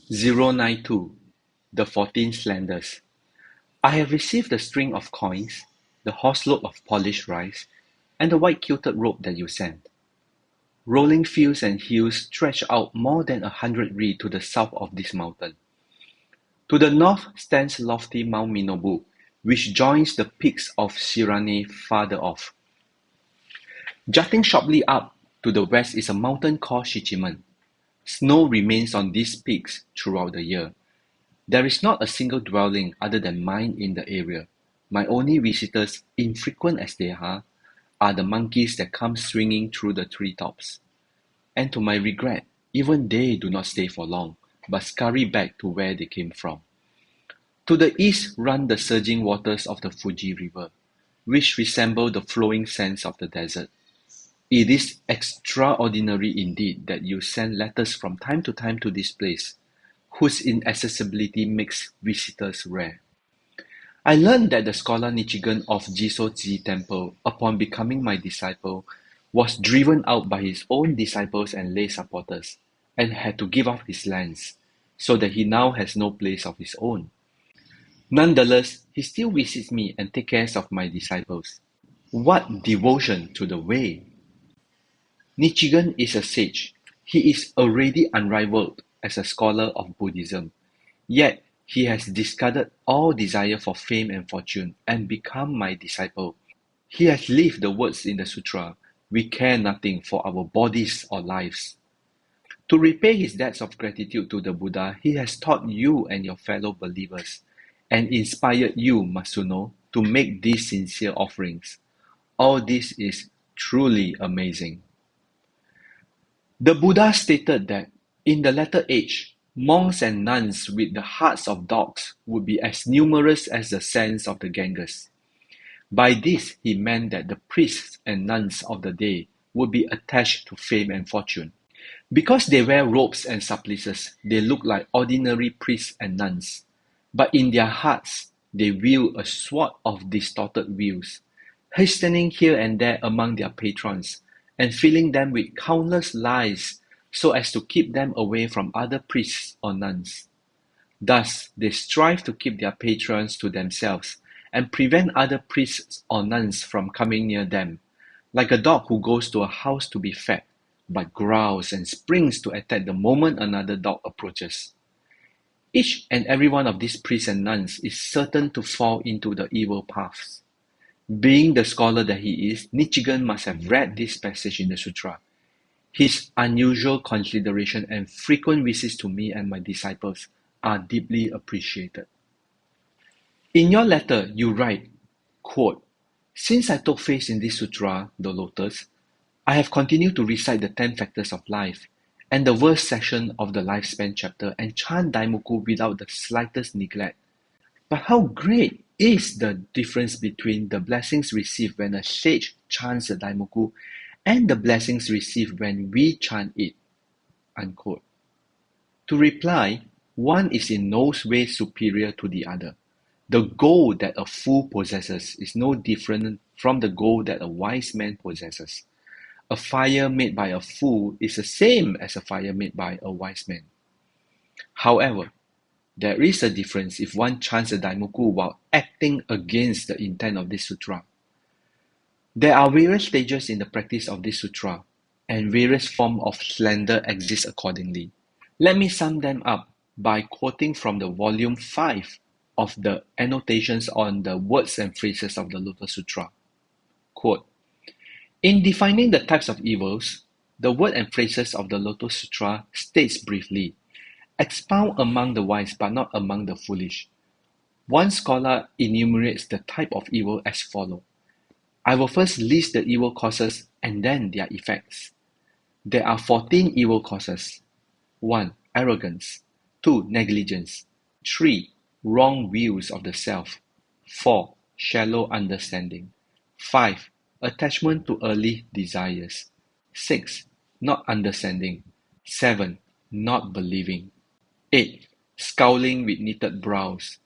092. The 14 Slanders. I have received the string of coins, the horseload of polished rice, and the white-kilted robe that you sent. Rolling fields and hills stretch out more than 100 ri to the south of this mountain. To the north stands lofty Mount Minobu, which joins the peaks of Shirane farther off. Jutting sharply up to the west is a mountain called Shichiman. Snow remains on these peaks throughout the year. There is not a single dwelling other than mine in the area. My only visitors, infrequent as they are the monkeys that come swinging through the treetops. And to my regret, even they do not stay for long, but scurry back to where they came from. To the east run the surging waters of the Fuji River, which resemble the flowing sands of the desert. It is extraordinary indeed that you send letters from time to time to this place, whose inaccessibility makes visitors rare. I learned that the scholar Nichiren of Jisoji Temple, upon becoming my disciple, was driven out by his own disciples and lay supporters, and had to give up his lands, so that he now has no place of his own. Nonetheless, he still visits me and takes care of my disciples. What devotion to the way! Nichiren is a sage. He is already unrivaled as a scholar of Buddhism. Yet, he has discarded all desire for fame and fortune and become my disciple. He has lived the words in the sutra, "We care nothing for our bodies or lives." To repay his debts of gratitude to the Buddha, he has taught you and your fellow believers, and inspired you, Matsuno, to make these sincere offerings. All this is truly amazing. The Buddha stated that in the latter age, monks and nuns with the hearts of dogs would be as numerous as the sands of the Ganges. By this, he meant that the priests and nuns of the day would be attached to fame and fortune. Because they wear robes and surplices, they look like ordinary priests and nuns. But in their hearts, they wield a sword of distorted wheels, hastening here and there among their patrons, and filling them with countless lies so as to keep them away from other priests or nuns. Thus, they strive to keep their patrons to themselves and prevent other priests or nuns from coming near them, like a dog who goes to a house to be fed, but growls and springs to attack the moment another dog approaches. Each and every one of these priests and nuns is certain to fall into the evil paths. Being the scholar that he is, Nichiren must have read this passage in the sutra. His unusual consideration and frequent visits to me and my disciples are deeply appreciated. In your letter, you write, quote, "Since I took faith in this sutra, the Lotus, I have continued to recite the 10 factors of life and the verse section of the lifespan chapter and chant daimoku without the slightest neglect. But how great is the difference between the blessings received when a sage chants the daimoku and the blessings received when we chant it." Unquote. To reply, one is in no way superior to the other. The gold that a fool possesses is no different from the gold that a wise man possesses. A fire made by a fool is the same as a fire made by a wise man. However, there is a difference if one chants a daimoku while acting against the intent of this sutra. There are various stages in the practice of this sutra, and various forms of slander exist accordingly. Let me sum them up by quoting from the volume 5 of the Annotations on the words and phrases of the Lotus Sutra. Quote, "In defining the types of evils, the word and phrases of the Lotus Sutra states briefly, 'Expound among the wise but not among the foolish.' One scholar enumerates the type of evil as follows. I will first list the evil causes and then their effects. There are 14 evil causes. 1. Arrogance. 2. Negligence. 3. Wrong views of the self. 4. Shallow understanding. 5. Attachment to earthly desires. 6. Not understanding. 7. Not believing. 8. Scowling with knitted brows.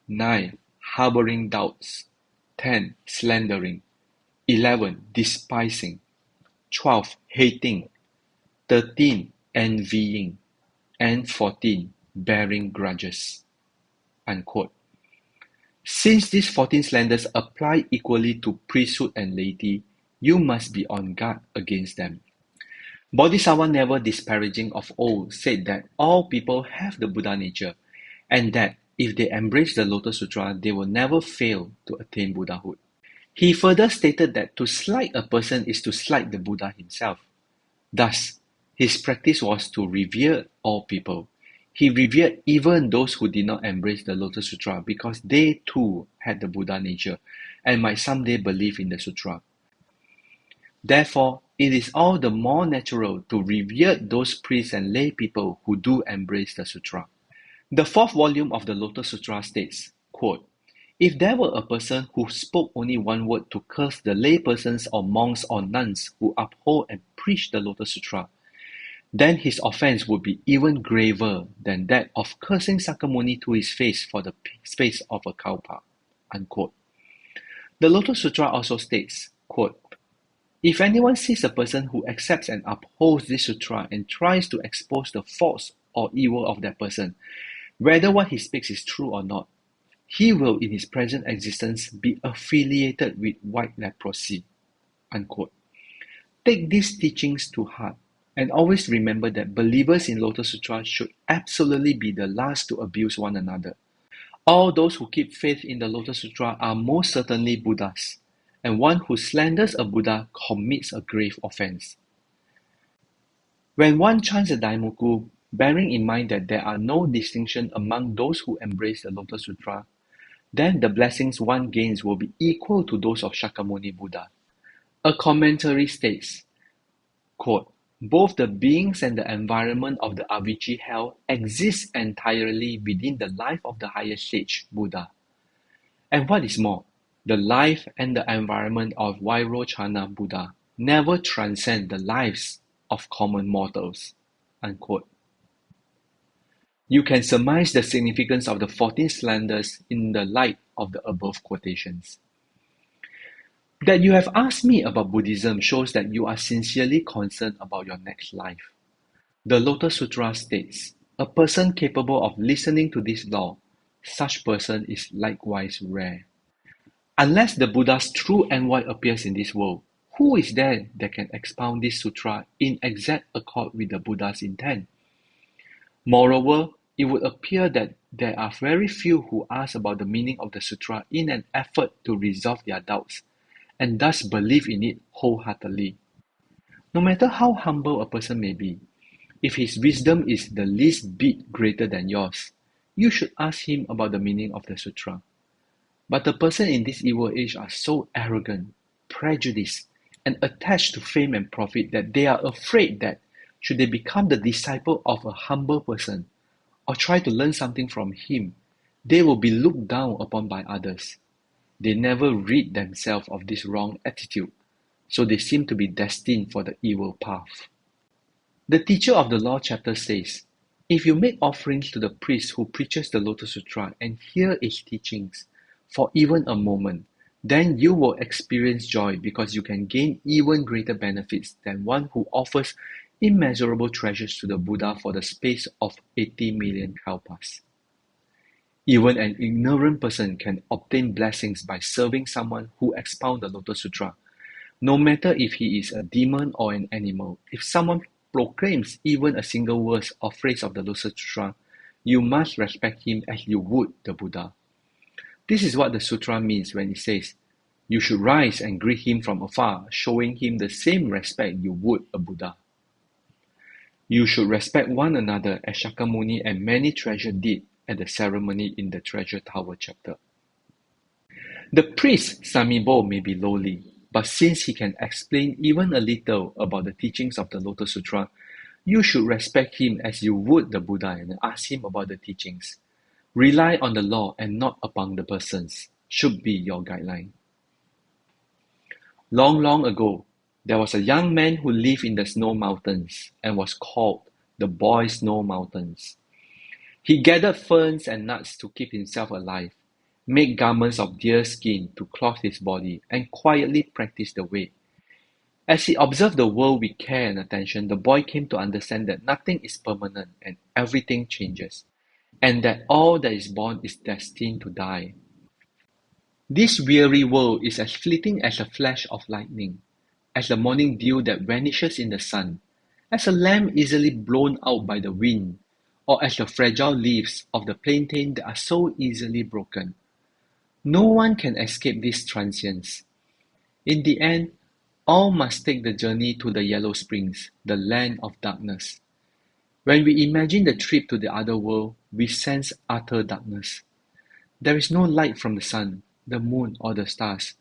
9. Harboring doubts. 10. Slandering. 11. Despising. 12. Hating. 13. Envying. And 14. bearing grudges." Unquote. Since these 14 slanders apply equally to priesthood and laity, you must be on guard against them. Bodhisattva, never disparaging of old, said that all people have the Buddha nature, and that if they embrace the Lotus Sutra, they will never fail to attain Buddhahood. He further stated that to slight a person is to slight the Buddha himself. Thus, his practice was to revere all people. He revered even those who did not embrace the Lotus Sutra because they too had the Buddha nature and might someday believe in the Sutra. Therefore, it is all the more natural to revere those priests and lay people who do embrace the Sutra. The fourth volume of the Lotus Sutra states, quote, "If there were a person who spoke only one word to curse the lay persons or monks or nuns who uphold and preach the Lotus Sutra, then his offense would be even graver than that of cursing Sakyamuni to his face for the space of a kalpa." Unquote. The Lotus Sutra also states, quote, "If anyone sees a person who accepts and upholds this sutra and tries to expose the faults or evil of that person, whether what he speaks is true or not, he will in his present existence be affiliated with white leprosy." Unquote. Take these teachings to heart and always remember that believers in Lotus Sutra should absolutely be the last to abuse one another. All those who keep faith in the Lotus Sutra are most certainly Buddhas, and one who slanders a Buddha commits a grave offense. When one chants a daimoku, bearing in mind that there are no distinction among those who embrace the Lotus Sutra, then the blessings one gains will be equal to those of Shakyamuni Buddha. A commentary states, quote, "Both the beings and the environment of the Avicii hell exist entirely within the life of the highest sage, Buddha. And what is more, the life and the environment of Vairochana Buddha never transcend the lives of common mortals." Unquote. You can surmise the significance of the 14 slanders in the light of the above quotations. That you have asked me about Buddhism shows that you are sincerely concerned about your next life. The Lotus Sutra states, "A person capable of listening to this law, such person is likewise rare." Unless the Buddha's true envoy appears in this world, who is there that can expound this sutra in exact accord with the Buddha's intent? Moreover, it would appear that there are very few who ask about the meaning of the sutra in an effort to resolve their doubts, and thus believe in it wholeheartedly. No matter how humble a person may be, if his wisdom is the least bit greater than yours, you should ask him about the meaning of the sutra. But the person in this evil age are so arrogant, prejudiced, and attached to fame and profit that they are afraid that, should they become the disciple of a humble person, or try to learn something from him, they will be looked down upon by others. They never rid themselves of this wrong attitude, so they seem to be destined for the evil path. The teacher of the law chapter says, "If you make offerings to the priest who preaches the Lotus Sutra and hear its teachings for even a moment, then you will experience joy because you can gain even greater benefits than one who offers immeasurable treasures to the Buddha for the space of 80 million kalpas." Even an ignorant person can obtain blessings by serving someone who expounds the Lotus Sutra. No matter if he is a demon or an animal, if someone proclaims even a single word or phrase of the Lotus Sutra, you must respect him as you would the Buddha. This is what the sutra means when it says, "You should rise and greet him from afar, showing him the same respect you would a Buddha." You should respect one another as Shakyamuni and many treasure did at the ceremony in the Treasure Tower chapter. The priest Samibo may be lowly, but since he can explain even a little about the teachings of the Lotus Sutra, you should respect him as you would the Buddha and ask him about the teachings. Rely on the law and not upon the persons, should be your guideline. Long, long ago, there was a young man who lived in the snow mountains and was called the Boy Snow Mountains. He gathered ferns and nuts to keep himself alive, made garments of deer skin to clothe his body, and quietly practiced the way. As he observed the world with care and attention, the boy came to understand that nothing is permanent and everything changes. and that all that is born is destined to die. This weary world is as fleeting as a flash of lightning, as the morning dew that vanishes in the sun, as a lamb easily blown out by the wind, or as the fragile leaves of the plantain that are so easily broken. No one can escape this transience. In the end, all must take the journey to the Yellow Springs, the land of darkness. When we imagine the trip to the other world, we sense utter darkness. There is no light from the sun, the moon, or the stars,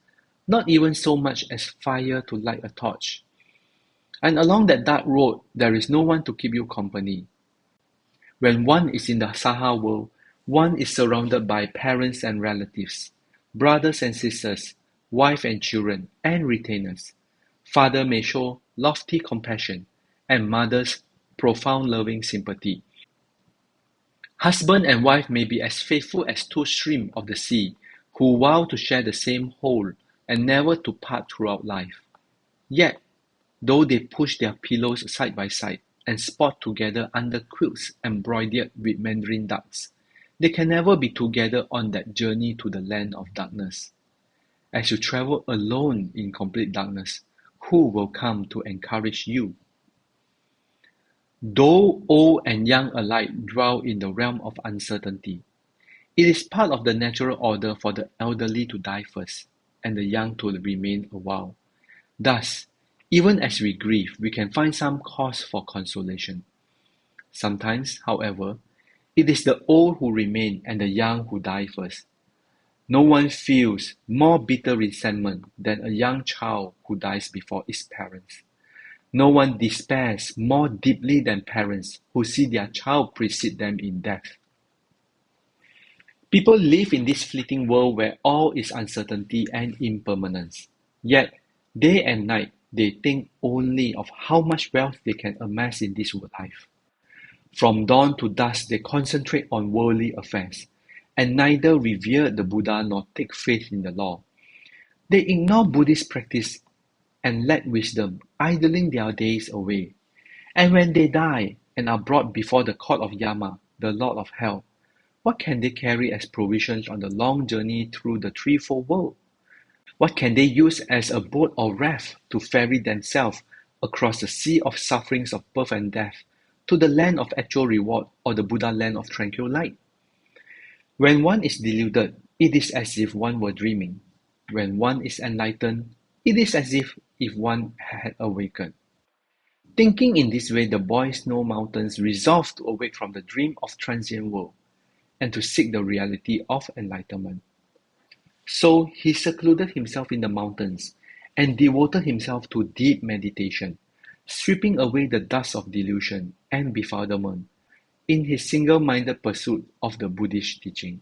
not even so much as fire to light a torch. And along that dark road, there is no one to keep you company. When one is in the Saha world, one is surrounded by parents and relatives, brothers and sisters, wife and children, and retainers. Father may show lofty compassion, and mothers profound loving sympathy. Husband and wife may be as faithful as two streams of the sea, who vow to share the same whole and never to part throughout life. Yet, though they push their pillows side by side and sport together under quilts embroidered with mandarin ducks, they can never be together on that journey to the land of darkness. As you travel alone in complete darkness, who will come to encourage you? Though old and young alike dwell in the realm of uncertainty, it is part of the natural order for the elderly to die first, and the young to remain a while. Thus, even as we grieve, we can find some cause for consolation. Sometimes, however, it is the old who remain and the young who die first. No one feels more bitter resentment than a young child who dies before its parents. No one despairs more deeply than parents who see their child precede them in death. People live in this fleeting world where all is uncertainty and impermanence. Yet, day and night, they think only of how much wealth they can amass in this life. From dawn to dusk, they concentrate on worldly affairs, and neither revere the Buddha nor take faith in the law. They ignore Buddhist practice and lack wisdom, idling their days away. And when they die and are brought before the court of Yama, the lord of hell, what can they carry as provisions on the long journey through the threefold world? What can they use as a boat or raft to ferry themselves across the sea of sufferings of birth and death to the land of actual reward or the Buddha land of tranquil light? When one is deluded, it is as if one were dreaming. When one is enlightened, it is as if one had awakened. Thinking in this way, the boy Snow Mountains resolved to awake from the dream of transient world and to seek the reality of enlightenment. So he secluded himself in the mountains and devoted himself to deep meditation, sweeping away the dust of delusion and befuddlement in his single-minded pursuit of the Buddhist teaching.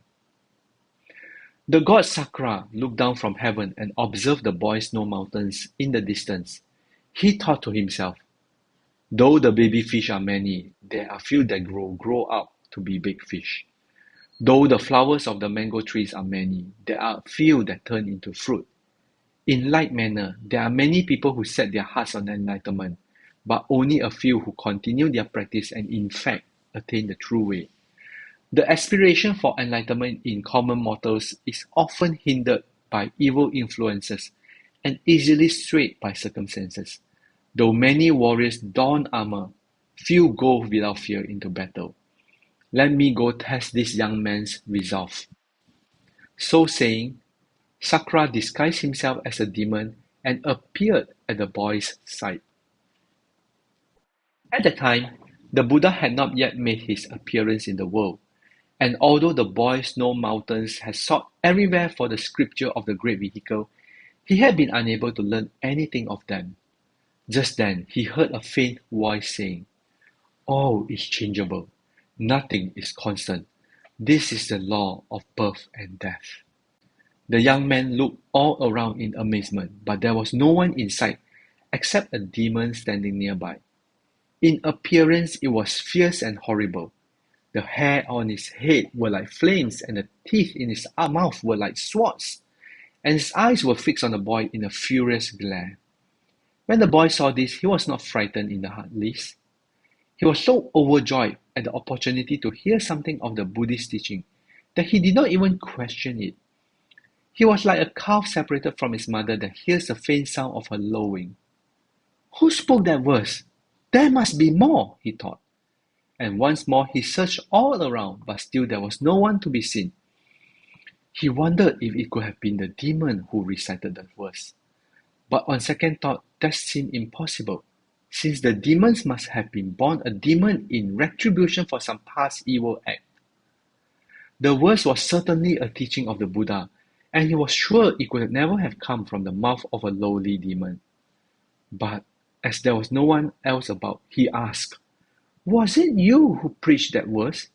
The god Sakra looked down from heaven and observed the boy Snow Mountains in the distance. He thought to himself, though the baby fish are many, there are few that grow up to be big fish. Though the flowers of the mango trees are many, there are few that turn into fruit. In like manner, there are many people who set their hearts on enlightenment, but only a few who continue their practice and in fact attain the true way. The aspiration for enlightenment in common mortals is often hindered by evil influences and easily swayed by circumstances. Though many warriors don armor, few go without fear into battle. Let me go test this young man's resolve. So saying, Sakra disguised himself as a demon and appeared at the boy's side. At the time, the Buddha had not yet made his appearance in the world, and although the boy Snow Mountains had sought everywhere for the scripture of the great vehicle, he had been unable to learn anything of them. Just then he heard a faint voice saying, "All is changeable. Nothing is constant. This is the law of birth and death." The young man looked all around in amazement, but there was no one in sight except a demon standing nearby. In appearance it was fierce and horrible. The hair on his head were like flames, and the teeth in his mouth were like swords, and his eyes were fixed on the boy in a furious glare. When the boy saw this, he was not frightened in the least. He was so overjoyed at the opportunity to hear something of the Buddhist teaching that he did not even question it. He was like a calf separated from his mother that hears the faint sound of her lowing. Who spoke that verse? There must be more, he thought. And once more he searched all around, but still there was no one to be seen. He wondered if it could have been the demon who recited that verse. But on second thought, that seemed impossible, since the demons must have been born a demon in retribution for some past evil act. The verse was certainly a teaching of the Buddha, and he was sure it could never have come from the mouth of a lowly demon. But as there was no one else about, he asked, "Was it you who preached that verse?"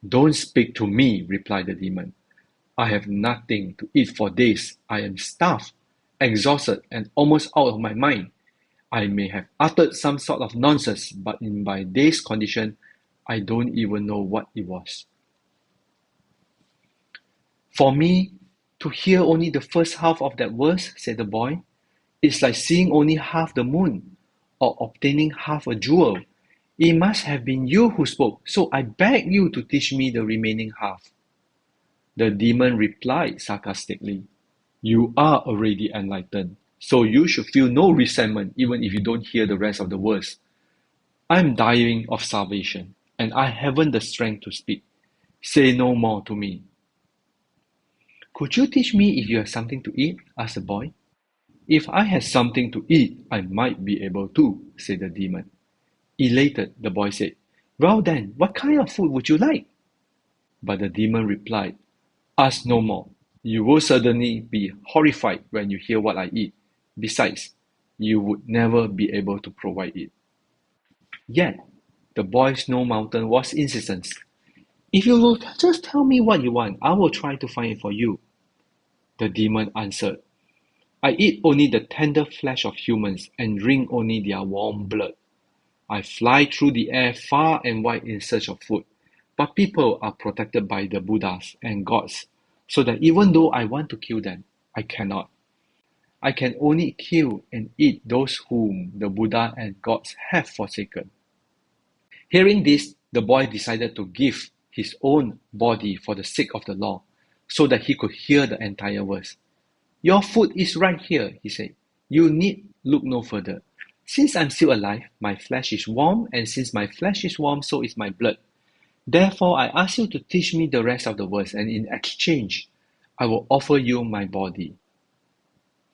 "Don't speak to me," replied the demon. "I have nothing to eat for days. I am starved, exhausted, and almost out of my mind. I may have uttered some sort of nonsense, but in my day's condition, I don't even know what it was. For me, to hear only the first half of that verse," said the boy, "is like seeing only half the moon, or obtaining half a jewel. It must have been you who spoke, so I beg you to teach me the remaining half." The demon replied sarcastically, "You are already enlightened, so you should feel no resentment even if you don't hear the rest of the verse. I'm dying of starvation, and I haven't the strength to speak. Say no more to me." "Could you teach me if you have something to eat?" asked the boy. "If I had something to eat, I might be able to," said the demon. Elated, the boy said, "Well then, what kind of food would you like?" But the demon replied, "Ask no more. You will certainly be horrified when you hear what I eat. Besides, you would never be able to provide it." Yet, the boy Snow Mountain was insistent. "If you will just tell me what you want, I will try to find it for you." The demon answered, "I eat only the tender flesh of humans and drink only their warm blood. I fly through the air far and wide in search of food, but people are protected by the Buddhas and gods, so that even though I want to kill them, I cannot. I can only kill and eat those whom the Buddha and gods have forsaken." Hearing this, the boy decided to give his own body for the sake of the law, so that he could hear the entire verse. "Your food is right here," he said. "You need look no further. Since I'm still alive, my flesh is warm, and since my flesh is warm, so is my blood. Therefore, I ask you to teach me the rest of the verse, and in exchange, I will offer you my body."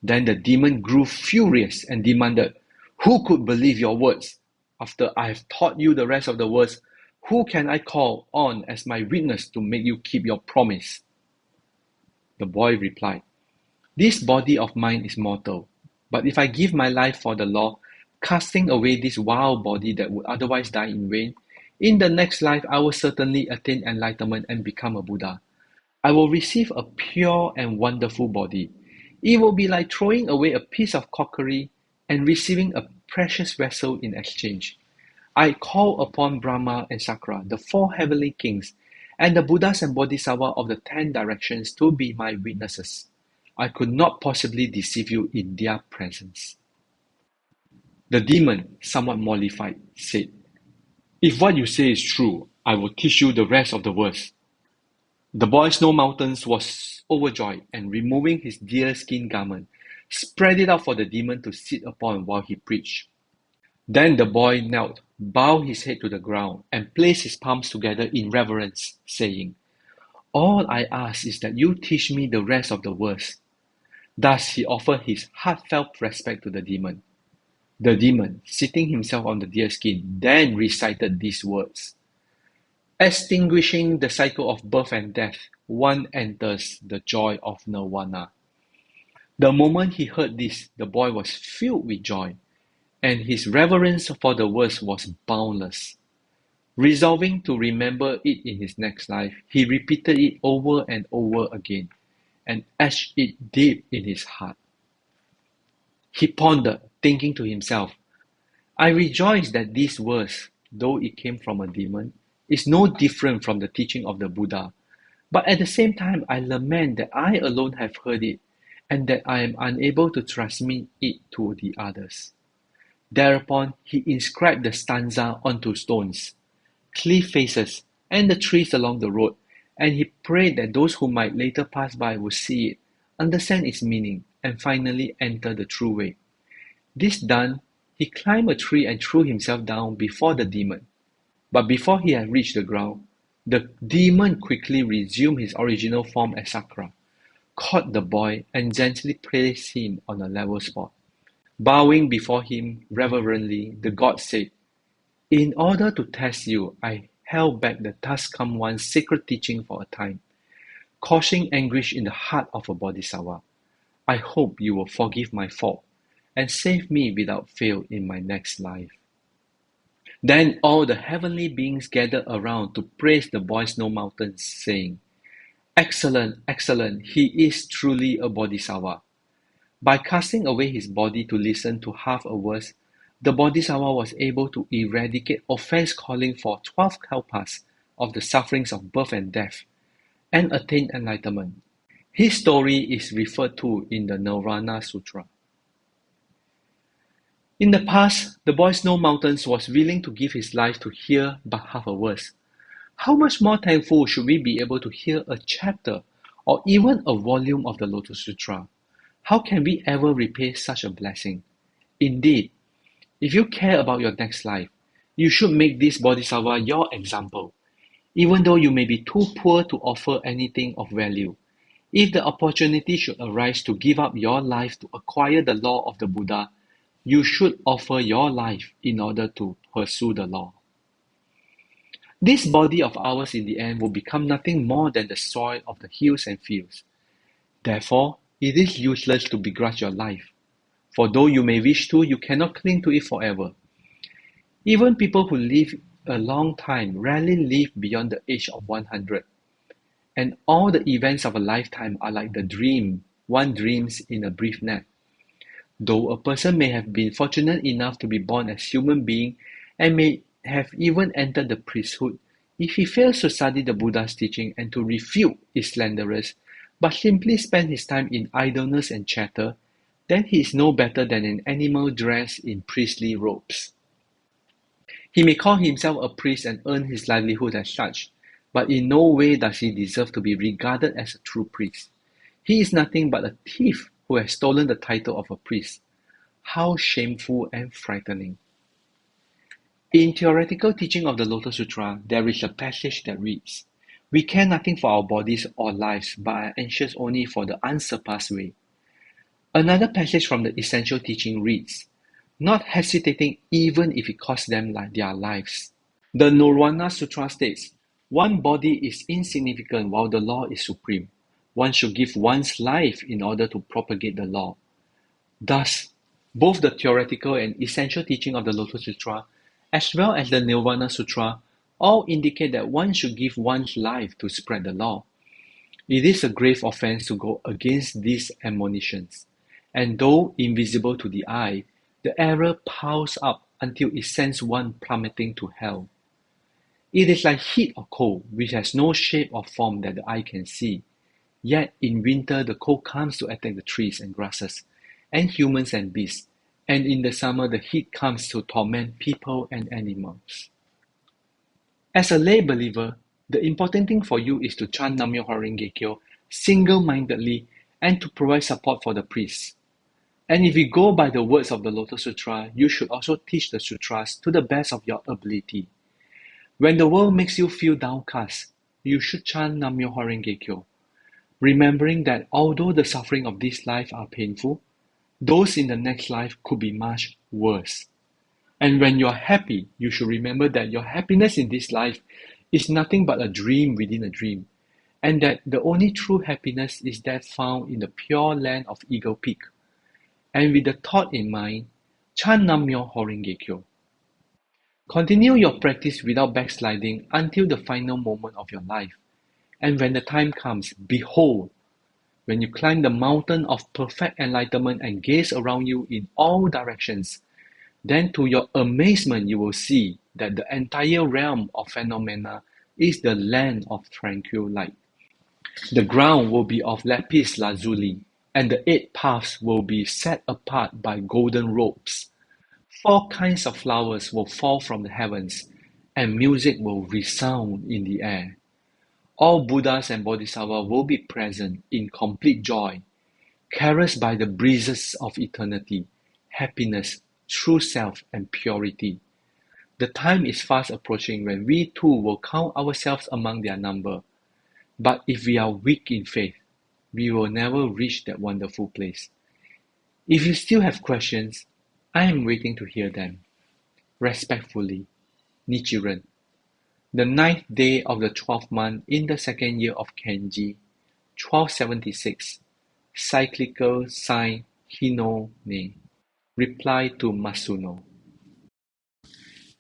Then the demon grew furious and demanded, "Who could believe your words? After I have taught you the rest of the verse, who can I call on as my witness to make you keep your promise?" The boy replied, "This body of mine is mortal, but if I give my life for the law, casting away this wild body that would otherwise die in vain, in the next life I will certainly attain enlightenment and become a Buddha. I will receive a pure and wonderful body. It will be like throwing away a piece of crockery and receiving a precious vessel in exchange. I call upon Brahma and Sakra, the 4 heavenly kings, and the Buddhas and Bodhisattvas of the 10 directions to be my witnesses. I could not possibly deceive you in their presence." The demon, somewhat mollified, said, "If what you say is true, I will teach you the rest of the verse." The boy Snow Mountains was overjoyed, and removing his deerskin garment, spread it out for the demon to sit upon while he preached. Then the boy knelt, bowed his head to the ground, and placed his palms together in reverence, saying, "All I ask is that you teach me the rest of the verse." Thus he offered his heartfelt respect to the demon. The demon, seating himself on the deerskin, then recited these words: "Extinguishing the cycle of birth and death, one enters the joy of nirvana." The moment he heard this, the boy was filled with joy, and his reverence for the verse was boundless. Resolving to remember it in his next life, he repeated it over and over again, and etched it deep in his heart. He pondered, thinking to himself, "I rejoice that this verse, though it came from a demon, is no different from the teaching of the Buddha. But at the same time, I lament that I alone have heard it, and that I am unable to transmit it to the others. Thereupon he inscribed the stanza onto stones, cliff faces, and the trees along the road, and he prayed that those who might later pass by would see it, understand its meaning, and finally enter the true way. This done, he climbed a tree and threw himself down before the demon. But before he had reached the ground, the demon quickly resumed his original form as Sakura, caught the boy, and gently placed him on a level spot. Bowing before him reverently, the god said, "In order to test you, I held back the thus come one's sacred teaching for a time, causing anguish in the heart of a bodhisattva. I hope you will forgive my fault and save me without fail in my next life." Then all the heavenly beings gathered around to praise the boy Snow Mountain, saying, "Excellent, excellent, he is truly a bodhisattva." By casting away his body to listen to half a verse, the bodhisattva was able to eradicate offense calling for 12 kalpas of the sufferings of birth and death, and attain enlightenment. His story is referred to in the Nirvana Sutra. In the past, the boy Snow Mountains was willing to give his life to hear but half a verse. How much more thankful should we be able to hear a chapter or even a volume of the Lotus Sutra? How can we ever repay such a blessing? Indeed, if you care about your next life, you should make this bodhisattva your example. Even though you may be too poor to offer anything of value, if the opportunity should arise to give up your life to acquire the law of the Buddha, you should offer your life in order to pursue the law. This body of ours in the end will become nothing more than the soil of the hills and fields. Therefore, it is useless to begrudge your life, for though you may wish to, you cannot cling to it forever. Even people who live a long time rarely live beyond the age of 100, and all the events of a lifetime are like the dream one dreams in a brief nap. Though a person may have been fortunate enough to be born as human being and may have even entered the priesthood, if he fails to study the Buddha's teaching and to refute its slanderers, but simply spend his time in idleness and chatter, then he is no better than an animal dressed in priestly robes. He may call himself a priest and earn his livelihood as such, but in no way does he deserve to be regarded as a true priest. He is nothing but a thief who has stolen the title of a priest. How shameful and frightening. In theoretical teaching of the Lotus Sutra, there is a passage that reads, "We care nothing for our bodies or lives, but are anxious only for the unsurpassed way." Another passage from the essential teaching reads, "Not hesitating even if it costs them their lives." The Nirvana Sutra states, "One body is insignificant while the law is supreme. One should give one's life in order to propagate the law." Thus, both the theoretical and essential teaching of the Lotus Sutra, as well as the Nirvana Sutra, all indicate that one should give one's life to spread the law. It is a grave offense to go against these admonitions, and though invisible to the eye, the error piles up until it sends one plummeting to hell. It is like heat or cold, which has no shape or form that the eye can see. Yet in winter the cold comes to attack the trees and grasses, and humans and beasts, and in the summer the heat comes to torment people and animals. As a lay believer, the important thing for you is to chant Nam-myoho Renge Kyo single-mindedly and to provide support for the priests. And if we go by the words of the Lotus Sutra, you should also teach the sutras to the best of your ability. When the world makes you feel downcast, you should chant Nam-myoho Renge Kyo, remembering that although the suffering of this life are painful, those in the next life could be much worse. And when you are happy, you should remember that your happiness in this life is nothing but a dream within a dream, and that the only true happiness is that found in the pure land of Eagle Peak. And with the thought in mind, chant Nam-myoho Renge Kyo. Continue your practice without backsliding until the final moment of your life. And when the time comes, behold, when you climb the mountain of perfect enlightenment and gaze around you in all directions, then to your amazement you will see that the entire realm of phenomena is the land of tranquil light. The ground will be of lapis lazuli, and the 8 paths will be set apart by golden ropes. Four kinds of flowers will fall from the heavens, and music will resound in the air. All Buddhas and Bodhisattvas will be present in complete joy, caressed by the breezes of eternity, happiness, true self, and purity. The time is fast approaching when we too will count ourselves among their number. But if we are weak in faith, we will never reach that wonderful place. If you still have questions, I am waiting to hear them. Respectfully, Nichiren. The 9th day of the 12th month in the 2nd year of Kenji, 1276, cyclical sign Hinone. Reply to Matsuno.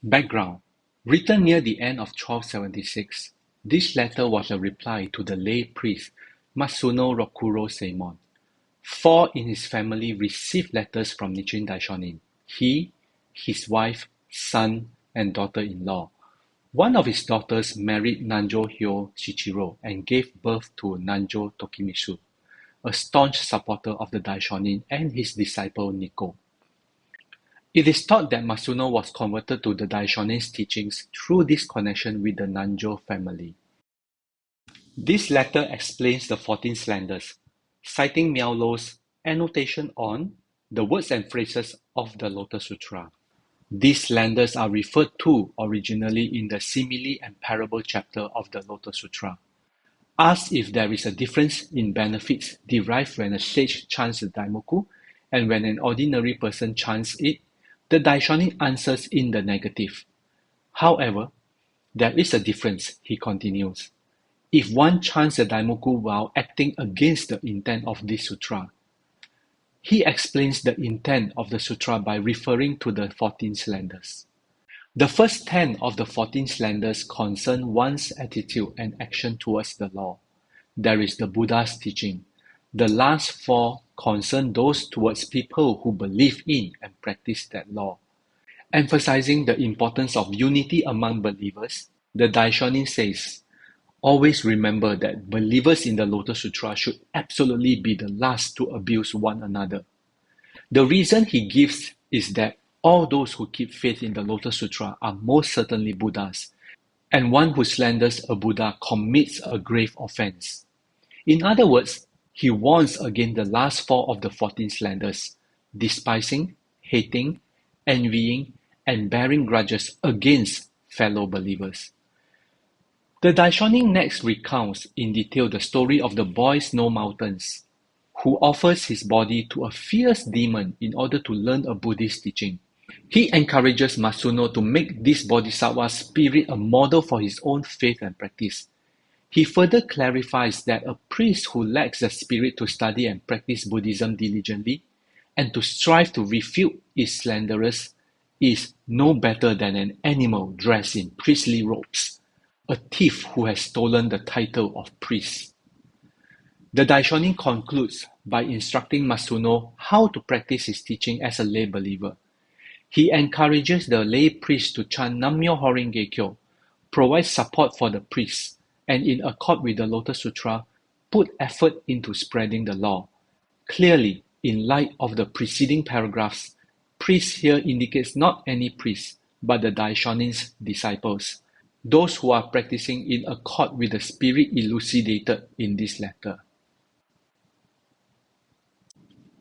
Background. Written near the end of 1276, this letter was a reply to the lay priest Matsuno Rokurō Saemon. 4 in his family received letters from Nichiren Daishonin. He, his wife, son, and daughter-in-law. One of his daughters married Nanjō Hyōe Shichirō and gave birth to Nanjō Tokimitsu, a staunch supporter of the Daishonin and his disciple Nikkō. It is thought that Matsuno was converted to the Daishonin's teachings through this connection with the Nanjō family. This letter explains the 14 Slanders, citing Miao-lo's annotation on the words and phrases of the Lotus Sutra. These slanders are referred to originally in the Simile and Parable chapter of the Lotus Sutra. Asked if there is a difference in benefits derived when a sage chants the daimoku and when an ordinary person chants it, the Daishonin answers in the negative. However, there is a difference, he continues. If one chants the daimoku while acting against the intent of this sutra, he explains the intent of the sutra by referring to the 14 Slanders. The first 10 of the 14 Slanders concern one's attitude and action towards the law. There is the Buddha's teaching. The last 4 concern those towards people who believe in and practice that law. Emphasizing the importance of unity among believers, the Daishonin says, always remember that believers in the Lotus Sutra should absolutely be the last to abuse one another. The reason he gives is that all those who keep faith in the Lotus Sutra are most certainly Buddhas, and one who slanders a Buddha commits a grave offense. In other words, he warns against the last 4 of the 14 Slanders, despising, hating, envying, and bearing grudges against fellow believers. The Daishonin next recounts in detail the story of the boy Snow Mountains, who offers his body to a fierce demon in order to learn a Buddhist teaching. He encourages Matsuno to make this bodhisattva spirit a model for his own faith and practice. He further clarifies that a priest who lacks the spirit to study and practice Buddhism diligently and to strive to refute its slanderers is no better than an animal dressed in priestly robes, a thief who has stolen the title of priest. The Daishonin concludes by instructing Matsuno how to practice his teaching as a lay believer. He encourages the lay priest to chant Nammyo Horenge Kyo, provides support for the priests, and in accord with the Lotus Sutra, put effort into spreading the law. Clearly, in light of the preceding paragraphs, priest here indicates not any priest, but the Daishonin's disciples, those who are practicing in accord with the spirit elucidated in this letter.